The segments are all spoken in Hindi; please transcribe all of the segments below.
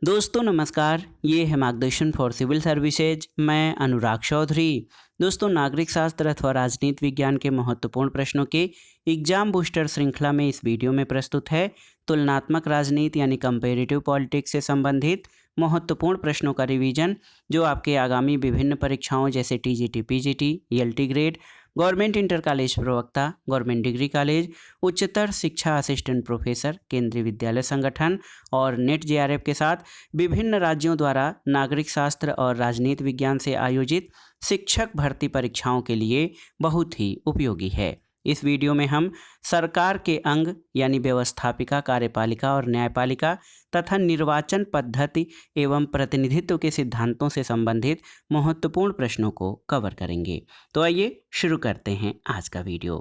दोस्तों नमस्कार, ये है मार्गदर्शन फॉर सिविल सर्विसेज। मैं अनुराग चौधरी। दोस्तों, नागरिक शास्त्र अथवा राजनीति विज्ञान के महत्वपूर्ण प्रश्नों के एग्जाम बूस्टर श्रृंखला में इस वीडियो में प्रस्तुत है तुलनात्मक राजनीति यानी कंपेरेटिव पॉलिटिक्स से संबंधित महत्वपूर्ण प्रश्नों का रिवीजन, जो आपके आगामी विभिन्न परीक्षाओं जैसे TGT, PGT, ELT grade, government inter college प्रवक्ता, गवर्नमेंट डिग्री कॉलेज, उच्चतर शिक्षा असिस्टेंट प्रोफेसर, केंद्रीय विद्यालय संगठन और नेट जेआरएफ के साथ विभिन्न राज्यों द्वारा नागरिक शास्त्र और राजनीति विज्ञान से आयोजित शिक्षक भर्ती परीक्षाओं के लिए बहुत ही उपयोगी है। इस वीडियो में हम सरकार के अंग यानी व्यवस्थापिका, कार्यपालिका और न्यायपालिका तथा निर्वाचन पद्धति एवं प्रतिनिधित्व के सिद्धांतों से संबंधित महत्वपूर्ण प्रश्नों को कवर करेंगे। तो आइए शुरू करते हैं आज का वीडियो।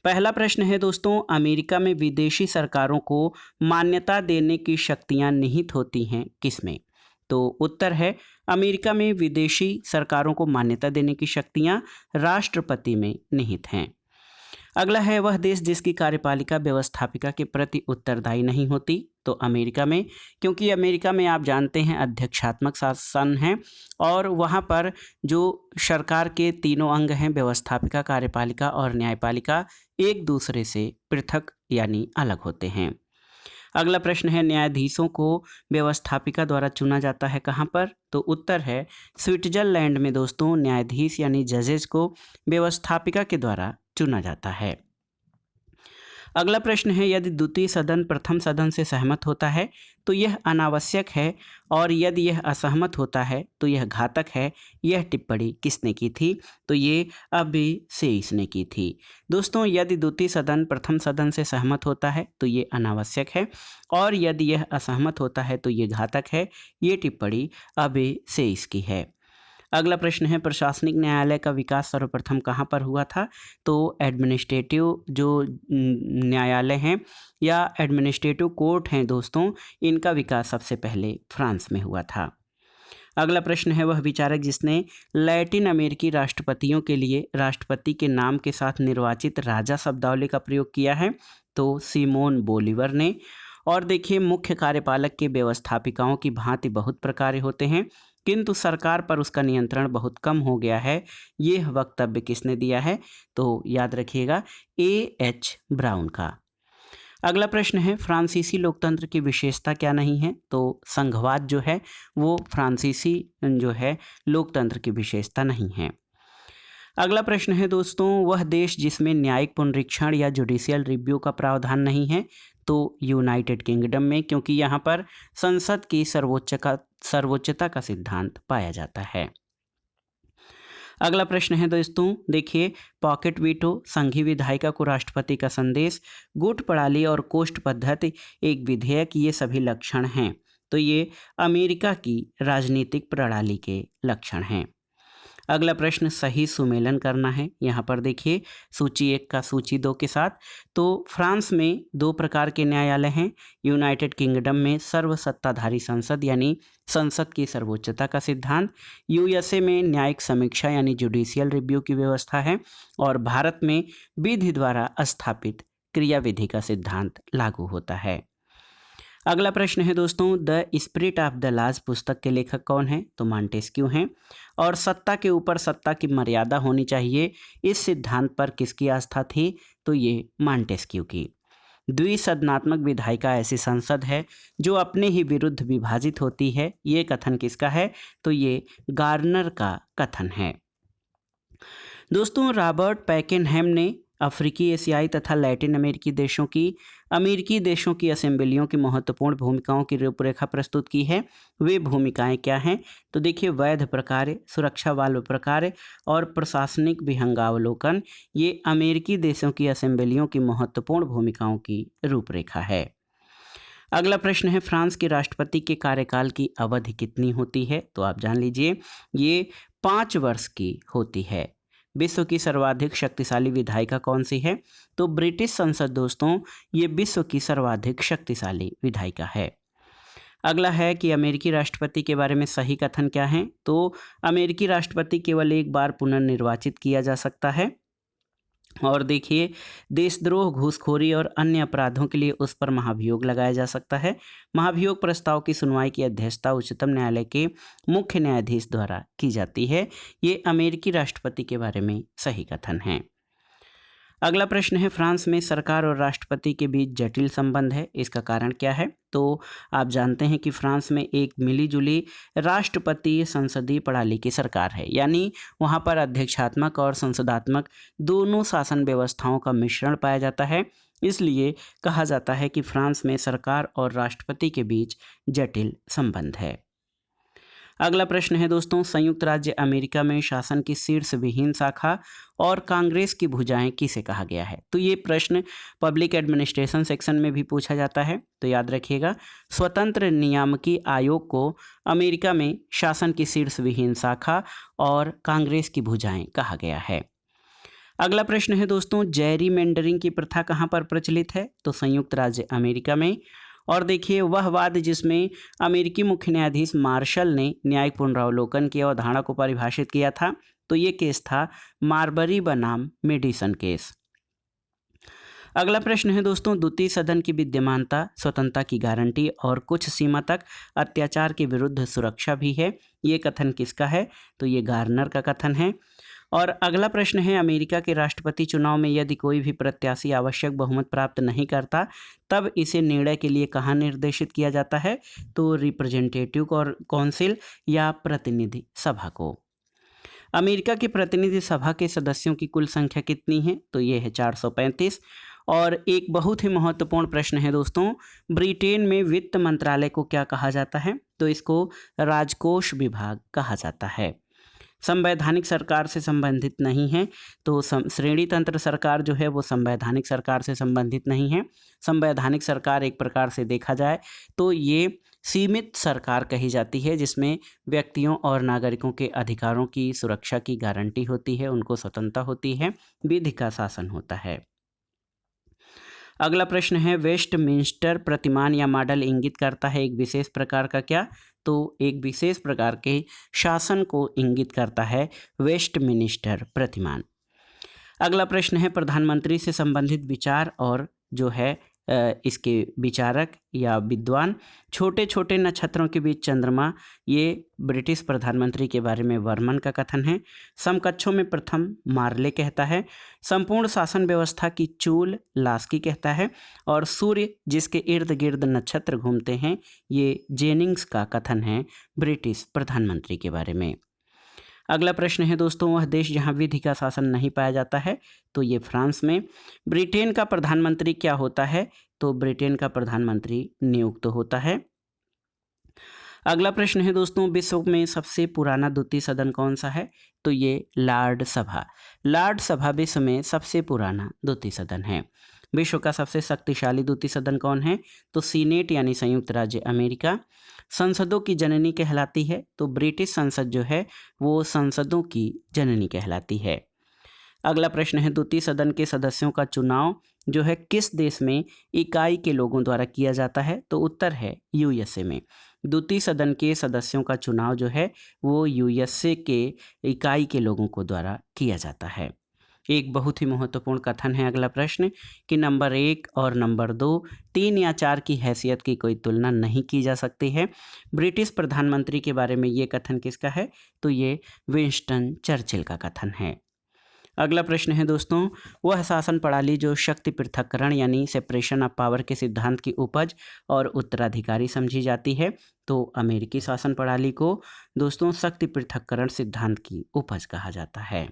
पहला प्रश्न है दोस्तों, अमेरिका में विदेशी सरकारों को मान्यता देने की शक्तियां निहित होती हैं किसमें? तो उत्तर है अमेरिका में विदेशी सरकारों को मान्यता देने की शक्तियां राष्ट्रपति में निहित हैं। अगला है, वह देश जिसकी कार्यपालिका व्यवस्थापिका के प्रति उत्तरदायी नहीं होती। तो अमेरिका में, क्योंकि अमेरिका में आप जानते हैं अध्यक्षात्मक शासन है और वहाँ पर जो सरकार के तीनों अंग हैं व्यवस्थापिका, कार्यपालिका और न्यायपालिका एक दूसरे से पृथक यानी अलग होते हैं। अगला प्रश्न है, न्यायाधीशों को व्यवस्थापिका द्वारा चुना जाता है कहाँ पर? तो उत्तर है स्विट्जरलैंड में दोस्तों न्यायाधीश यानी जजेस को व्यवस्थापिका के द्वारा चुना जाता है। अगला प्रश्न है, यदि द्वितीय सदन प्रथम सदन से सहमत होता है तो यह अनावश्यक है और यदि यह असहमत होता है तो यह घातक है। यह टिप्पणी किसने की थी? तो ये अभिसेस ने की थी। दोस्तों, यदि द्वितीय सदन प्रथम सदन से सहमत होता है तो ये अनावश्यक है और यदि यह असहमत होता है तो ये घातक है। ये टिप्पणी अभिसेस की है। अगला प्रश्न है, प्रशासनिक न्यायालय का विकास सर्वप्रथम कहाँ पर हुआ था? तो एडमिनिस्ट्रेटिव जो न्यायालय हैं या एडमिनिस्ट्रेटिव कोर्ट हैं दोस्तों, इनका विकास सबसे पहले फ्रांस में हुआ था। अगला प्रश्न है, वह विचारक जिसने लैटिन अमेरिकी राष्ट्रपतियों के लिए राष्ट्रपति के नाम के साथ निर्वाचित राजा शब्दावली का प्रयोग किया है? तो सिमोन बोलीवर ने। और देखिए, मुख्य कार्यपालक के व्यवस्थापिकाओं की भांति बहुत प्रकार होते हैं किंतु सरकार पर उसका नियंत्रण बहुत कम हो गया है। यह वक्तव्य किसने दिया है? तो याद रखिएगा एएच ब्राउन का। अगला प्रश्न है, फ्रांसीसी लोकतंत्र की विशेषता क्या नहीं है? तो संघवाद जो है वो फ्रांसीसी जो है लोकतंत्र की विशेषता नहीं है। अगला प्रश्न है दोस्तों, वह देश जिसमें न्यायिक पुनरीक्षण या जुडिशियल रिव्यू का प्रावधान नहीं है? तो यूनाइटेड किंगडम में, क्योंकि यहाँ पर संसद की सर्वोच्चता का सिद्धांत पाया जाता है। अगला प्रश्न है दोस्तों, देखिए, पॉकेट वीटो, संघीय विधायिका को राष्ट्रपति का संदेश, गुट प्रणाली और कोष्ठ पद्धति एक विधेयक, ये सभी लक्षण हैं। तो ये अमेरिका की राजनीतिक प्रणाली के लक्षण हैं। अगला प्रश्न, सही सुमेलन करना है। यहाँ पर देखिए सूची 1 का सूची 2 के साथ। तो फ्रांस में 2 प्रकार के न्यायालय हैं। यूनाइटेड किंगडम में सर्वसत्ताधारी संसद यानी संसद की सर्वोच्चता का सिद्धांत, यूएसए में न्यायिक समीक्षा यानी जुडिशियल रिव्यू की व्यवस्था है और भारत में विधि द्वारा स्थापित क्रिया विधि का सिद्धांत लागू होता है। अगला प्रश्न है दोस्तों, the spirit of the laws पुस्तक के लेखक कौन है? तो मॉन्टेस्क्यू हैं। और सत्ता के ऊपर सत्ता की मर्यादा होनी चाहिए, इस सिद्धांत पर किसकी आस्था थी? तो ये मॉन्टेस्क्यू की। द्विसदनात्मक विधायिका ऐसी संसद है जो अपने ही विरुद्ध विभाजित होती है, ये कथन किसका है? तो ये गार्नर का कथन है। दोस्तों, रॉबर्ट पैकेनहैम ने अफ्रीकी, एशियाई तथा लैटिन अमेरिकी देशों की असेंबलियों की महत्वपूर्ण भूमिकाओं की रूपरेखा प्रस्तुत की है। वे भूमिकाएं क्या हैं? तो देखिए, वैध प्रकार्य, सुरक्षा वाल्व प्रकार्य और प्रशासनिक विहंगावलोकन, ये अमेरिकी देशों की असेंबलियों की महत्वपूर्ण भूमिकाओं की रूपरेखा है। अगला प्रश्न है, फ्रांस के राष्ट्रपति के कार्यकाल की अवधि कितनी होती है? तो आप जान लीजिए, ये 5 वर्ष की होती है। विश्व की सर्वाधिक शक्तिशाली विधायिका कौन सी है? तो ब्रिटिश संसद दोस्तों, ये विश्व की सर्वाधिक शक्तिशाली विधायिका है। अगला है कि अमेरिकी राष्ट्रपति के बारे में सही कथन क्या है? तो अमेरिकी राष्ट्रपति केवल एक बार पुनर्निर्वाचित किया जा सकता है और देखिए, देशद्रोह, घूसखोरी और अन्य अपराधों के लिए उस पर महाभियोग लगाया जा सकता है। महाभियोग प्रस्ताव की सुनवाई की अध्यक्षता उच्चतम न्यायालय के मुख्य न्यायाधीश द्वारा की जाती है। ये अमेरिकी राष्ट्रपति के बारे में सही कथन है। अगला प्रश्न है, फ्रांस में सरकार और राष्ट्रपति के बीच जटिल संबंध है, इसका कारण क्या है? तो आप जानते हैं कि फ्रांस में एक मिलीजुली राष्ट्रपति संसदीय प्रणाली की सरकार है, यानी वहाँ पर अध्यक्षात्मक और संसदात्मक दोनों शासन व्यवस्थाओं का मिश्रण पाया जाता है। इसलिए कहा जाता है कि फ्रांस में सरकार और राष्ट्रपति के बीच जटिल संबंध है। अगला प्रश्न है दोस्तों, संयुक्त राज्य अमेरिका में शासन की शीर्ष विहीन शाखा और कांग्रेस की भुजाएं किसे कहा गया है? तो ये प्रश्न पब्लिक एडमिनिस्ट्रेशन सेक्शन में भी पूछा जाता है, तो याद रखिएगा, स्वतंत्र नियामकी आयोग को अमेरिका में शासन की शीर्ष विहीन शाखा और कांग्रेस की भुजाएं कहा गया है। अगला प्रश्न है दोस्तों, जेरीमेंडरिंग की प्रथा कहाँ पर प्रचलित है? तो संयुक्त राज्य अमेरिका में। और देखिए, वह वाद जिसमें अमेरिकी मुख्य न्यायाधीश मार्शल ने न्यायिक पुनरावलोकन की अवधारणा को परिभाषित किया था, तो ये केस था मार्बरी बनाम मेडिसन केस। अगला प्रश्न है दोस्तों, द्वितीय सदन की विद्यमानता स्वतंत्रता की गारंटी और कुछ सीमा तक अत्याचार के विरुद्ध सुरक्षा भी है। ये कथन किसका है? तो ये गार्नर का कथन है। और अगला प्रश्न है, अमेरिका के राष्ट्रपति चुनाव में यदि कोई भी प्रत्याशी आवश्यक बहुमत प्राप्त नहीं करता, तब इसे निर्णय के लिए कहाँ निर्देशित किया जाता है? तो रिप्रेजेंटेटिव काउंसिल या प्रतिनिधि सभा को। अमेरिका की प्रतिनिधि सभा के सदस्यों की कुल संख्या कितनी है? तो ये है 435। और एक बहुत ही महत्वपूर्ण प्रश्न है दोस्तों, ब्रिटेन में वित्त मंत्रालय को क्या कहा जाता है? तो इसको राजकोष विभाग कहा जाता है। संवैधानिक सरकार से संबंधित नहीं है, तो श्रेणी तंत्र सरकार जो है वो संवैधानिक सरकार से संबंधित नहीं है। संवैधानिक सरकार एक प्रकार से देखा जाए तो ये सीमित सरकार कही जाती है, जिसमें व्यक्तियों और नागरिकों के अधिकारों की सुरक्षा की गारंटी होती है, उनको स्वतंत्रता होती है, विधि का शासन होता है। अगला प्रश्न है, वेस्टमिंस्टर प्रतिमान या मॉडल इंगित करता है एक विशेष प्रकार का क्या? तो एक विशेष प्रकार के शासन को इंगित करता है वेस्टमिनिस्टर प्रतिमान। अगला प्रश्न है, प्रधानमंत्री से संबंधित विचार और जो है इसके विचारक या विद्वान, छोटे छोटे नक्षत्रों के बीच चंद्रमा, ये ब्रिटिश प्रधानमंत्री के बारे में वर्मन का कथन है। समकक्षों में प्रथम मार्ले कहता है। संपूर्ण शासन व्यवस्था की चूल लास्की कहता है। और सूर्य जिसके इर्द गिर्द नक्षत्र घूमते हैं, ये जेनिंग्स का कथन है ब्रिटिश प्रधानमंत्री के बारे में। अगला प्रश्न है दोस्तों, वह देश जहां विधि का शासन नहीं पाया जाता है, तो ये फ्रांस में। ब्रिटेन का प्रधानमंत्री क्या होता है? तो ब्रिटेन का प्रधानमंत्री नियुक्त होता है। अगला प्रश्न है दोस्तों, विश्व में सबसे पुराना द्वितीय सदन कौन सा है? तो ये लॉर्ड सभा। लॉर्ड सभा विश्व में सबसे पुराना द्वितीय सदन है। विश्व का सबसे शक्तिशाली द्वितीय सदन कौन है? तो सीनेट यानी संयुक्त राज्य अमेरिका। संसदों की जननी कहलाती है, तो ब्रिटिश संसद जो है वो संसदों की जननी कहलाती है। अगला प्रश्न है, द्वितीय सदन के सदस्यों का चुनाव जो है किस देश में इकाई के लोगों द्वारा किया जाता है? तो उत्तर है यूएसए में। द्वितीय सदन के सदस्यों का चुनाव जो है वो यूएसए के इकाई के लोगों को द्वारा किया जाता है। एक बहुत ही महत्वपूर्ण कथन है अगला प्रश्न कि नंबर 1 और नंबर 2, 3 या 4 की हैसियत की कोई तुलना नहीं की जा सकती है। ब्रिटिश प्रधानमंत्री के बारे में ये कथन किसका है? तो ये विंस्टन चर्चिल का कथन है। अगला प्रश्न है दोस्तों, वह शासन प्रणाली जो शक्ति पृथक्करण यानी सेपरेशन ऑफ पावर के सिद्धांत की उपज और उत्तराधिकारी समझी जाती है, तो अमेरिकी शासन प्रणाली को दोस्तों शक्ति पृथक्करण सिद्धांत की उपज कहा जाता है।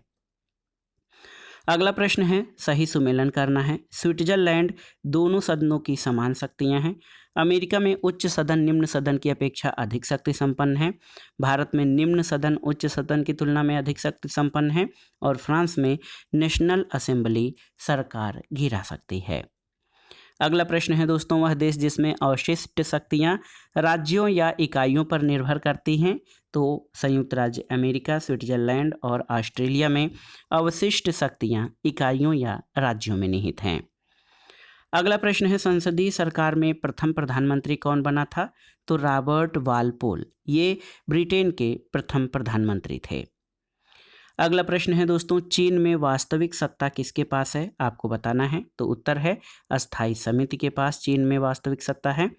अगला प्रश्न है, सही सुमेलन करना है। स्विट्जरलैंड दोनों सदनों की समान शक्तियां हैं। अमेरिका में उच्च सदन निम्न सदन की अपेक्षा अधिक शक्ति संपन्न है। भारत में निम्न सदन उच्च सदन की तुलना में अधिक शक्ति संपन्न है। और फ्रांस में नेशनल असेंबली सरकार गिरा सकती है। अगला प्रश्न है दोस्तों, वह देश जिसमें अवशिष्ट शक्तियां राज्यों या इकाइयों पर निर्भर करती हैं, तो संयुक्त राज्य अमेरिका, स्विट्जरलैंड और ऑस्ट्रेलिया में अवशिष्ट शक्तियां इकाइयों या राज्यों में निहित हैं। अगला प्रश्न है, संसदीय सरकार में प्रथम प्रधानमंत्री कौन बना था? तो रॉबर्ट वालपोल, ये ब्रिटेन के प्रथम प्रधानमंत्री थे। अगला प्रश्न है दोस्तों, चीन में वास्तविक सत्ता किसके पास है, आपको बताना है। तो उत्तर है अस्थायी समिति के पास चीन में वास्तविक सत्ता है।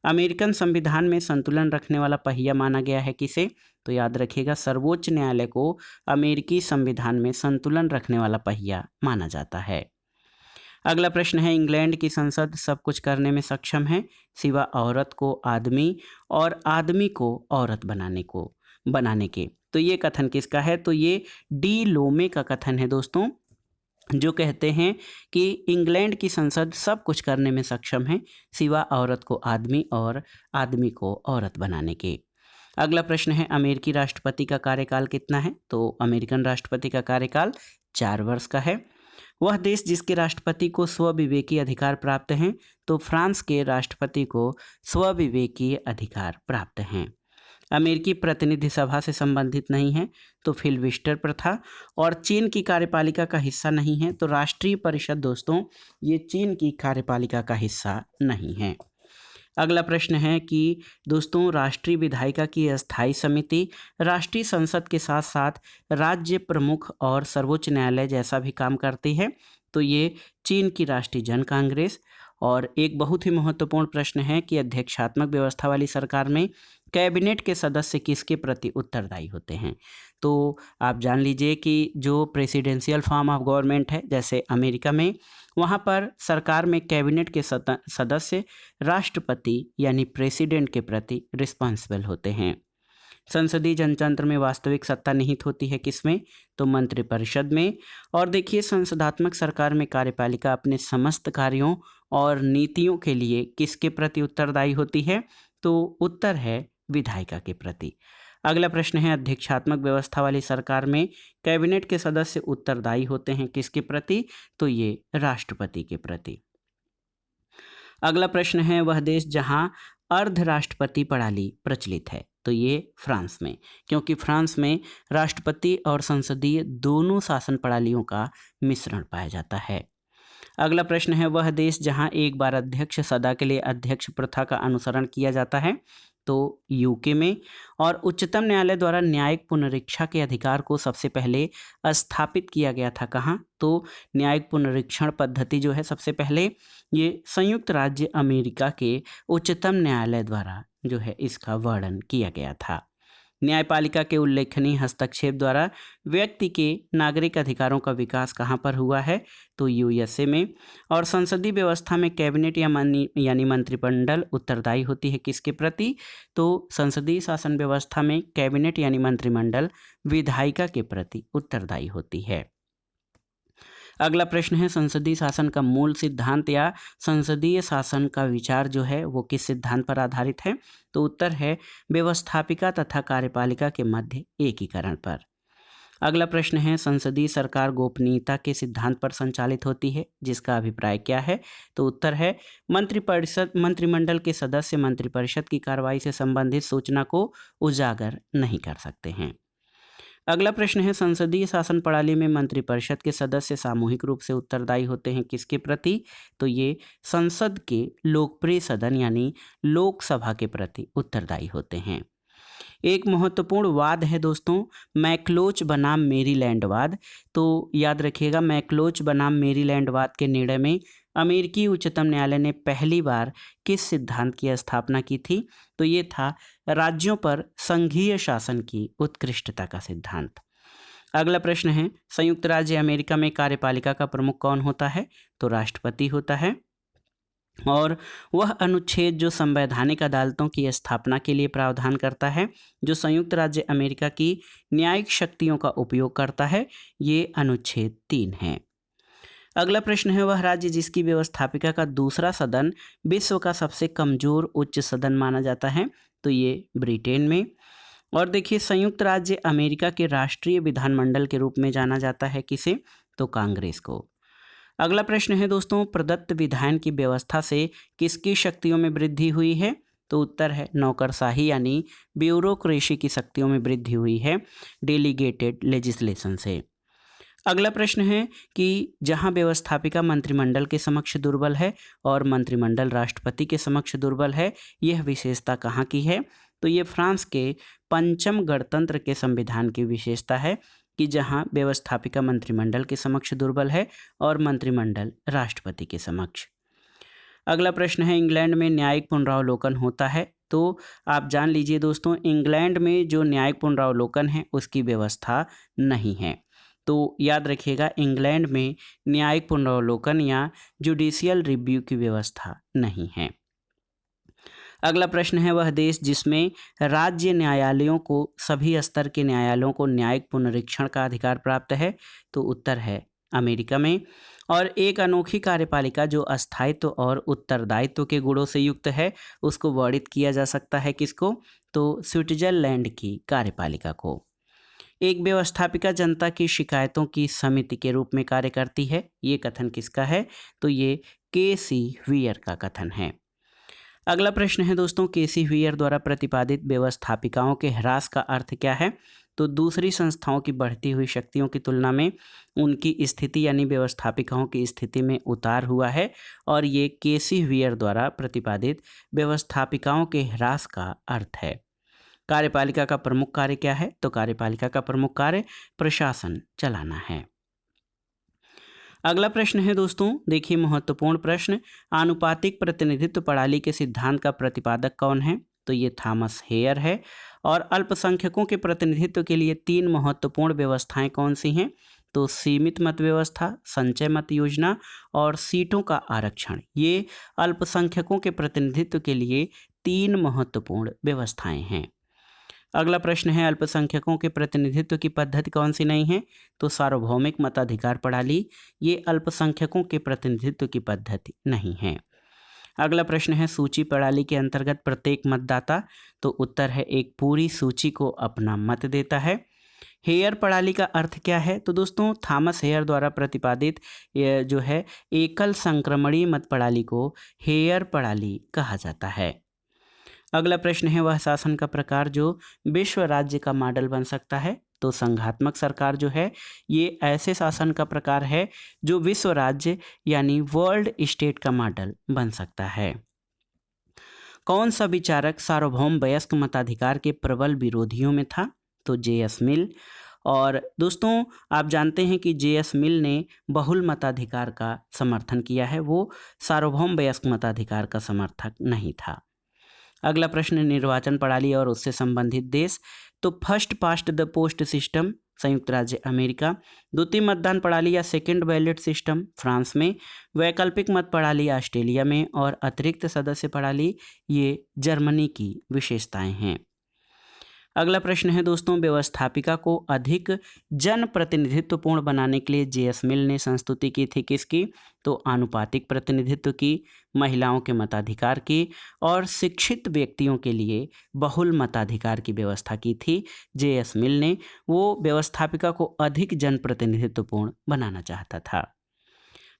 अमेरिकन संविधान में संतुलन रखने वाला पहिया माना गया है किसे, तो याद रखिएगा सर्वोच्च न्यायालय को अमेरिकी संविधान में संतुलन रखने वाला पहिया माना जाता है। अगला प्रश्न है, इंग्लैंड की संसद सब कुछ करने में सक्षम है सिवा औरत को आदमी और आदमी को औरत बनाने के। तो ये कथन किसका है, तो ये डी लोमे का कथन है दोस्तों, जो कहते हैं कि इंग्लैंड की संसद सब कुछ करने में सक्षम है सिवा औरत को आदमी और आदमी को औरत बनाने के। अगला प्रश्न है, अमेरिकी राष्ट्रपति का कार्यकाल कितना है, तो अमेरिकन राष्ट्रपति का कार्यकाल 4 वर्ष का है। वह देश जिसके राष्ट्रपति को स्वविवेकी अधिकार प्राप्त हैं, तो फ्रांस के राष्ट्रपति को स्वविवेकी अधिकार प्राप्त हैं। अमेरिकी प्रतिनिधि सभा से संबंधित नहीं है, तो फिलबिस्टर प्रथा, और चीन की कार्यपालिका का हिस्सा नहीं है, तो राष्ट्रीय परिषद दोस्तों ये चीन की कार्यपालिका का हिस्सा नहीं है। अगला प्रश्न है कि दोस्तों राष्ट्रीय विधायिका की अस्थायी समिति राष्ट्रीय संसद के साथ साथ राज्य प्रमुख और सर्वोच्च न्यायालय जैसा भी काम करती है, तो ये चीन की राष्ट्रीय जन कांग्रेस। और एक बहुत ही महत्वपूर्ण प्रश्न है कि अध्यक्षात्मक व्यवस्था वाली सरकार में कैबिनेट के सदस्य किसके प्रति उत्तरदायी होते हैं। तो आप जान लीजिए कि जो प्रेसिडेंशियल फॉर्म ऑफ गवर्नमेंट है जैसे अमेरिका में, वहाँ पर सरकार में कैबिनेट के सदस्य राष्ट्रपति यानी प्रेसिडेंट के प्रति रिस्पॉन्सिबल होते हैं। संसदीय जनतंत्र में वास्तविक सत्ता निहित होती है किसमें, तो मंत्रिपरिषद में। और देखिए संसदात्मक सरकार में कार्यपालिका अपने समस्त कार्यों और नीतियों के लिए किसके प्रति उत्तरदायी होती है, तो उत्तर है विधायिका के प्रति। अगला प्रश्न है, अध्यक्षात्मक व्यवस्था वाली सरकार में कैबिनेट के सदस्य उत्तरदायी होते हैं किसके प्रति, तो ये राष्ट्रपति के प्रति। अगला प्रश्न है, वह देश जहां अर्धराष्ट्रपति प्रणाली प्रचलित है, तो ये फ्रांस में, क्योंकि फ्रांस में राष्ट्रपति और संसदीय दोनों शासन प्रणालियों का मिश्रण पाया जाता है। अगला प्रश्न है, वह देश जहां एक बार अध्यक्ष सदा के लिए अध्यक्ष प्रथा का अनुसरण किया जाता है, तो यूके में। और उच्चतम न्यायालय द्वारा न्यायिक पुनरीक्षा के अधिकार को सबसे पहले स्थापित किया गया था कहाँ, तो न्यायिक पुनरीक्षण पद्धति जो है सबसे पहले ये संयुक्त राज्य अमेरिका के उच्चतम न्यायालय द्वारा जो है इसका वर्णन किया गया था। न्यायपालिका के उल्लेखनीय हस्तक्षेप द्वारा व्यक्ति के नागरिक अधिकारों का विकास कहाँ पर हुआ है, तो यूएसए में। और संसदीय व्यवस्था में कैबिनेट यानी मंत्रिमंडल उत्तरदायी होती है किसके प्रति, तो संसदीय शासन व्यवस्था में कैबिनेट यानी मंत्रिमंडल विधायिका के प्रति उत्तरदायी होती है। अगला प्रश्न है, संसदीय शासन का मूल सिद्धांत या संसदीय शासन का विचार जो है वो किस सिद्धांत पर आधारित है, तो उत्तर है व्यवस्थापिका तथा कार्यपालिका के मध्य एकीकरण पर। अगला प्रश्न है, संसदीय सरकार गोपनीयता के सिद्धांत पर संचालित होती है, जिसका अभिप्राय क्या है, तो उत्तर है मंत्रिमंडल के सदस्य मंत्रिपरिषद की कार्रवाई से संबंधित सूचना को उजागर नहीं कर सकते हैं। अगला प्रश्न है, संसदीय शासन प्रणाली में मंत्रिपरिषद के सदस्य सामूहिक रूप से उत्तरदायी होते हैं किसके प्रति, तो ये संसद के लोकप्रिय सदन यानी लोकसभा के प्रति उत्तरदायी होते हैं। एक महत्वपूर्ण वाद है दोस्तों मैकलोच बनाम मेरीलैंडवाद। तो याद रखिएगा मैकलोच बनाम मेरीलैंडवाद के निर्णय में अमेरिकी उच्चतम न्यायालय ने पहली बार किस सिद्धांत की स्थापना की थी, तो ये था राज्यों पर संघीय शासन की उत्कृष्टता का सिद्धांत। अगला प्रश्न है, संयुक्त राज्य अमेरिका में कार्यपालिका का प्रमुख कौन होता है, तो राष्ट्रपति होता है। और वह अनुच्छेद जो संवैधानिक अदालतों की स्थापना के लिए प्रावधान करता है, जो संयुक्त राज्य अमेरिका की न्यायिक शक्तियों का उपयोग करता है, ये अनुच्छेद 3 है। अगला प्रश्न है, वह राज्य जिसकी व्यवस्थापिका का दूसरा सदन विश्व का सबसे कमजोर उच्च सदन माना जाता है, तो ये ब्रिटेन में। और देखिए संयुक्त राज्य अमेरिका के राष्ट्रीय विधानमंडल के रूप में जाना जाता है किसे, तो कांग्रेस को। अगला प्रश्न है दोस्तों, प्रदत्त विधायन की व्यवस्था से किसकी शक्तियों में वृद्धि हुई है, तो उत्तर है नौकरशाही यानी ब्यूरोक्रेसी की शक्तियों में वृद्धि हुई है डेलीगेटेड लेजिस्लेशन से। अगला प्रश्न है कि जहां व्यवस्थापिका मंत्रिमंडल के समक्ष दुर्बल है और मंत्रिमंडल राष्ट्रपति के समक्ष दुर्बल है, यह विशेषता कहाँ की है, तो ये फ्रांस के पंचम गणतंत्र के संविधान की विशेषता है, कि जहां व्यवस्थापिका मंत्रिमंडल के समक्ष दुर्बल है और मंत्रिमंडल राष्ट्रपति के समक्ष। अगला प्रश्न है, इंग्लैंड में न्यायिक पुनरावलोकन होता है? तो आप जान लीजिए दोस्तों, इंग्लैंड में जो न्यायिक पुनरावलोकन है उसकी व्यवस्था नहीं है। तो याद रखिएगा, इंग्लैंड में न्यायिक पुनरावलोकन या जुडिशियल रिव्यू की व्यवस्था नहीं है। अगला प्रश्न है, वह देश जिसमें राज्य न्यायालयों को सभी स्तर के न्यायालयों को न्यायिक पुनरीक्षण का अधिकार प्राप्त है? तो उत्तर है अमेरिका में। और एक अनोखी कार्यपालिका जो अस्थायित्व और उत्तरदायित्व के गुणों से युक्त है, उसको वर्णित किया जा सकता है किसको? तो स्विट्जरलैंड की कार्यपालिका को। एक व्यवस्थापिका जनता की शिकायतों की समिति के रूप में कार्य करती है, ये कथन किसका है? तो ये केसी वियर का कथन है। अगला प्रश्न है दोस्तों, केसी वियर द्वारा प्रतिपादित व्यवस्थापिकाओं के ह्रास का अर्थ क्या है? तो दूसरी संस्थाओं की बढ़ती हुई शक्तियों की तुलना में उनकी स्थिति यानी व्यवस्थापिकाओं की स्थिति में उतार हुआ है, और ये केसी वियर द्वारा प्रतिपादित व्यवस्थापिकाओं के ह्रास का अर्थ है। कार्यपालिका का प्रमुख कार्य क्या है? तो कार्यपालिका का प्रमुख कार्य प्रशासन चलाना है। अगला प्रश्न है दोस्तों, देखिए महत्वपूर्ण प्रश्न, आनुपातिक प्रतिनिधित्व प्रणाली के सिद्धांत का प्रतिपादक कौन है? तो ये थॉमस हेयर है। और अल्पसंख्यकों के प्रतिनिधित्व के लिए 3 महत्वपूर्ण व्यवस्थाएं कौन सी हैं? तो सीमित मत व्यवस्था, संचय मत योजना और सीटों का आरक्षण, ये अल्पसंख्यकों के प्रतिनिधित्व के लिए 3 महत्वपूर्ण व्यवस्थाएं हैं। अगला प्रश्न है, अल्पसंख्यकों के प्रतिनिधित्व की पद्धति कौन सी नहीं है? तो सार्वभौमिक मताधिकार प्रणाली, ये अल्पसंख्यकों के प्रतिनिधित्व की पद्धति नहीं है। अगला प्रश्न है, सूची प्रणाली के अंतर्गत प्रत्येक मतदाता, तो उत्तर है एक पूरी सूची को अपना मत देता है। हेयर प्रणाली का अर्थ क्या है? तो दोस्तों, थॉमस हेयर द्वारा प्रतिपादित जो है एकल संक्रमणीय मत प्रणाली को हेयर प्रणाली कहा जाता है। अगला प्रश्न है, वह शासन का प्रकार जो विश्व राज्य का मॉडल बन सकता है? तो संघात्मक सरकार जो है, ये ऐसे शासन का प्रकार है जो विश्व राज्य यानी वर्ल्ड स्टेट का मॉडल बन सकता है। कौन सा विचारक सार्वभौम वयस्क मताधिकार के प्रबल विरोधियों में था? तो जे.एस. मिल। और दोस्तों, आप जानते हैं कि जे.एस. मिल ने बहुल मताधिकार का समर्थन किया है, वो सार्वभौम वयस्क मताधिकार का समर्थक नहीं था। अगला प्रश्न, निर्वाचन प्रणाली और उससे संबंधित देश, तो first past the post system संयुक्त राज्य अमेरिका, द्वितीय मतदान प्रणाली या सेकंड बैलेट सिस्टम फ्रांस में, वैकल्पिक मत प्रणाली ऑस्ट्रेलिया में और अतिरिक्त सदस्य प्रणाली ये जर्मनी की विशेषताएं हैं। अगला प्रश्न है दोस्तों, व्यवस्थापिका को अधिक जन प्रतिनिधित्वपूर्ण बनाने के लिए जे.एस. मिल ने संस्तुति की थी किसकी? तो आनुपातिक प्रतिनिधित्व की, महिलाओं के मताधिकार की और शिक्षित व्यक्तियों के लिए बहुल मताधिकार की व्यवस्था की थी जे.एस. मिल ने। वो व्यवस्थापिका को अधिक जन प्रतिनिधित्वपूर्ण बनाना चाहता था।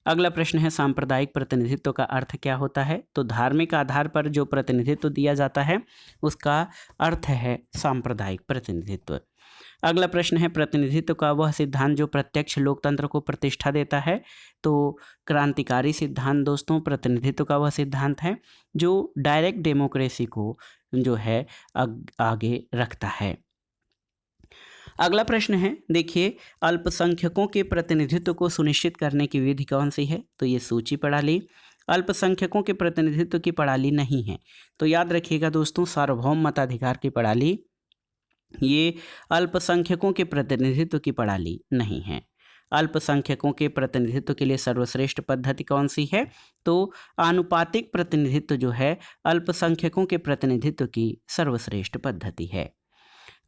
अगला प्रश्न है, सांप्रदायिक प्रतिनिधित्व का अर्थ क्या होता है? तो धार्मिक आधार पर जो प्रतिनिधित्व दिया जाता है उसका अर्थ है सांप्रदायिक प्रतिनिधित्व। अगला प्रश्न है, प्रतिनिधित्व का वह सिद्धांत जो प्रत्यक्ष लोकतंत्र को प्रतिष्ठा देता है? तो क्रांतिकारी सिद्धांत दोस्तों प्रतिनिधित्व का वह सिद्धांत है जो डायरेक्ट डेमोक्रेसी को जो है आगे रखता है। अगला प्रश्न है, देखिए अल्पसंख्यकों के प्रतिनिधित्व को सुनिश्चित करने की विधि कौन सी है? तो ये सूची प्रणाली। अल्पसंख्यकों के प्रतिनिधित्व की प्रणाली नहीं है, तो याद रखिएगा दोस्तों, सार्वभौम मताधिकार की प्रणाली, ये अल्पसंख्यकों के प्रतिनिधित्व की प्रणाली नहीं है। अल्पसंख्यकों के प्रतिनिधित्व के लिए सर्वश्रेष्ठ पद्धति कौन सी है? तो आनुपातिक प्रतिनिधित्व जो है अल्पसंख्यकों के प्रतिनिधित्व की सर्वश्रेष्ठ पद्धति है।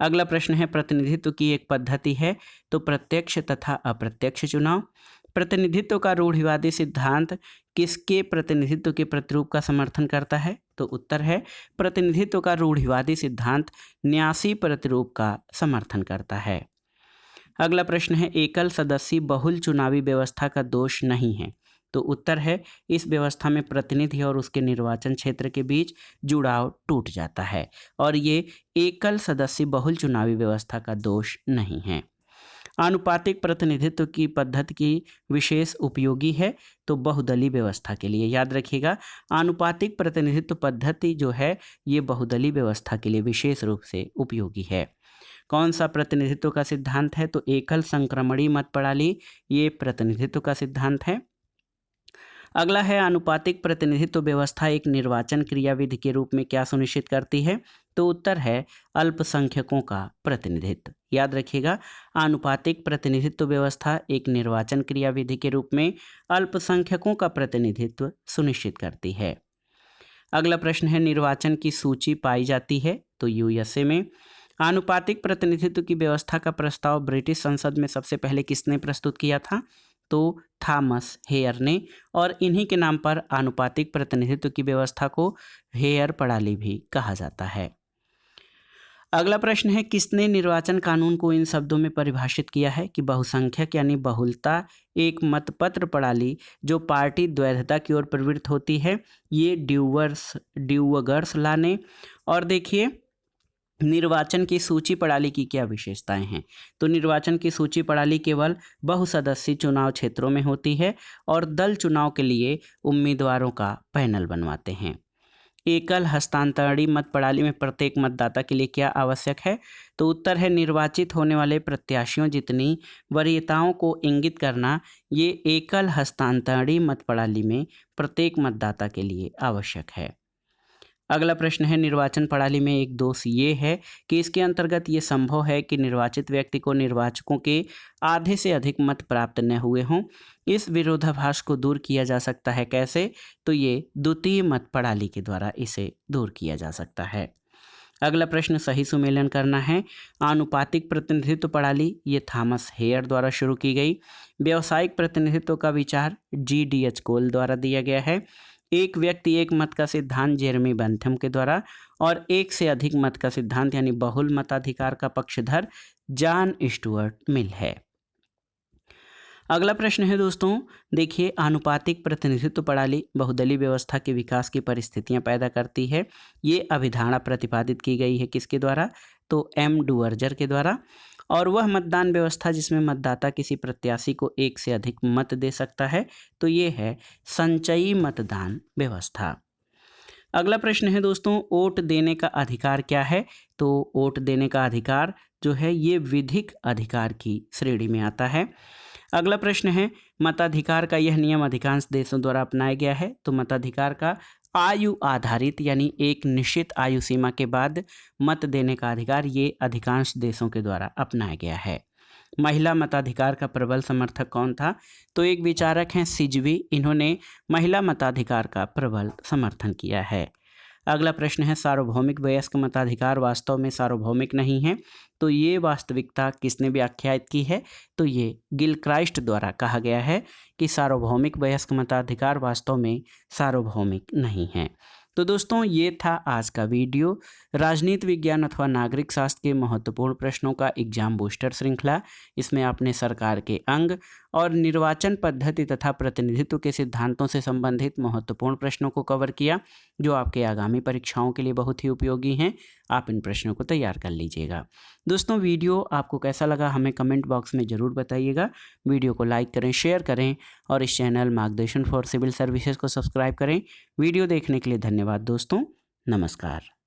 अगला प्रश्न है, प्रतिनिधित्व की एक पद्धति है, तो प्रत्यक्ष तथा अप्रत्यक्ष चुनाव। प्रतिनिधित्व का रूढ़िवादी सिद्धांत किसके प्रतिनिधित्व के प्रतिरूप का समर्थन करता है? तो उत्तर है प्रतिनिधित्व का रूढ़िवादी सिद्धांत न्यासी प्रतिरूप का समर्थन करता है। अगला प्रश्न है, एकल सदस्यीय बहुल चुनावी व्यवस्था का दोष नहीं है? तो उत्तर है इस व्यवस्था में प्रतिनिधि और उसके निर्वाचन क्षेत्र के बीच जुड़ाव टूट जाता है, और ये एकल सदस्यीय बहुल चुनावी व्यवस्था का दोष नहीं है। आनुपातिक प्रतिनिधित्व की पद्धति की विशेष उपयोगी है? तो बहुदलीय व्यवस्था के लिए। याद रखिएगा, आनुपातिक प्रतिनिधित्व पद्धति जो है ये बहुदलीय व्यवस्था के लिए विशेष रूप से उपयोगी है। कौन सा प्रतिनिधित्व का सिद्धांत है? तो एकल संक्रमणीय मत प्रणाली ये प्रतिनिधित्व का सिद्धांत है। अगला है आनुपातिक प्रतिनिधित्व व्यवस्था एक निर्वाचन क्रियाविधि के रूप में क्या सुनिश्चित करती है? तो उत्तर है अल्पसंख्यकों का प्रतिनिधित्व। याद रखिएगा, आनुपातिक प्रतिनिधित्व व्यवस्था एक निर्वाचन क्रियाविधि के रूप में अल्पसंख्यकों का प्रतिनिधित्व सुनिश्चित करती है। अगला प्रश्न है निर्वाचन की सूची पाई जाती है तो यूएसए में। आनुपातिक प्रतिनिधित्व की व्यवस्था का प्रस्ताव ब्रिटिश संसद में सबसे पहले किसने प्रस्तुत किया था? तो थॉमस हेयर ने, और इन्हीं के नाम पर आनुपातिक प्रतिनिधित्व की व्यवस्था को हेयर प्रणाली भी कहा जाता है। अगला प्रश्न है किसने निर्वाचन कानून को इन शब्दों में परिभाषित किया है कि बहुसंख्यक यानी बहुलता एक मतपत्र प्रणाली जो पार्टी द्वैधता की ओर प्रवृत्त होती है, ये ड्यूअगर्स लॉ ने। और देखिए निर्वाचन की सूची प्रणाली की क्या विशेषताएं हैं? तो निर्वाचन की सूची प्रणाली केवल बहुसदस्यीय चुनाव क्षेत्रों में होती है और दल चुनाव के लिए उम्मीदवारों का पैनल बनवाते हैं। एकल हस्तांतरणीय मत प्रणाली में प्रत्येक मतदाता के लिए क्या आवश्यक है? तो उत्तर है निर्वाचित होने वाले प्रत्याशियों जितनी वरीयताओं को इंगित करना ये एकल हस्तांतरणीय मत प्रणाली में प्रत्येक मतदाता के लिए आवश्यक है। अगला प्रश्न है निर्वाचन प्रणाली में एक दोष ये है कि इसके अंतर्गत ये संभव है कि निर्वाचित व्यक्ति को निर्वाचकों के आधे से अधिक मत प्राप्त न हुए हों। इस विरोधाभास को दूर किया जा सकता है कैसे? तो ये द्वितीय मत प्रणाली के द्वारा इसे दूर किया जा सकता है। अगला प्रश्न सही सुमेलन करना है। आनुपातिक प्रतिनिधित्व प्रणाली ये थॉमस हेयर द्वारा शुरू की गई। व्यावसायिक प्रतिनिधित्व का विचार GDH कोल द्वारा दिया गया है। एक व्यक्ति एक मत का सिद्धांत जेरेमी बेंथम के द्वारा, और एक से अधिक मत का सिद्धांत यानी बहुल मताधिकार का पक्षधर जॉन स्टुअर्ट मिल है। अगला प्रश्न है दोस्तों, देखिए आनुपातिक प्रतिनिधित्व प्रणाली बहुदलीय व्यवस्था के विकास की परिस्थितियां पैदा करती है। ये अभिधारणा प्रतिपादित की गई है किसके द्वारा? तो M. डुअर्जर के द्वारा। और वह मतदान व्यवस्था जिसमें मतदाता किसी प्रत्याशी को एक से अधिक मत दे सकता है, तो ये है संचयी मतदान व्यवस्था। अगला प्रश्न है दोस्तों, वोट देने का अधिकार क्या है? तो वोट देने का अधिकार जो है ये विधिक अधिकार की श्रेणी में आता है। अगला प्रश्न है मताधिकार का यह नियम अधिकांश देशों द्वारा अपनाया गया है। तो मताधिकार का आयु आधारित यानी एक निश्चित आयु सीमा के बाद मत देने का अधिकार ये अधिकांश देशों के द्वारा अपनाया गया है। महिला मताधिकार का प्रबल समर्थक कौन था? तो एक विचारक हैं सिजवी, इन्होंने महिला मताधिकार का प्रबल समर्थन किया है। अगला प्रश्न है सार्वभौमिक वयस्क मताधिकार वास्तव में सार्वभौमिक नहीं है। तो ये वास्तविकता किसने व्याख्यायित की है? तो ये गिलक्राइस्ट द्वारा कहा गया है कि सार्वभौमिक वयस्क मताधिकार वास्तव में सार्वभौमिक नहीं है। तो दोस्तों ये था आज का वीडियो, राजनीति विज्ञान अथवा नागरिक शास्त्र के महत्वपूर्ण प्रश्नों का एग्जाम बूस्टर श्रृंखला। इसमें आपने सरकार के अंग और निर्वाचन पद्धति तथा प्रतिनिधित्व के सिद्धांतों से संबंधित महत्वपूर्ण प्रश्नों को कवर किया, जो आपके आगामी परीक्षाओं के लिए बहुत ही उपयोगी हैं। आप इन प्रश्नों को तैयार कर लीजिएगा। दोस्तों वीडियो आपको कैसा लगा हमें कमेंट बॉक्स में ज़रूर बताइएगा। वीडियो को लाइक करें, शेयर करें और इस चैनल मार्गदर्शन फॉर सिविल सर्विसेज को सब्सक्राइब करें। वीडियो देखने के लिए धन्यवाद दोस्तों, नमस्कार।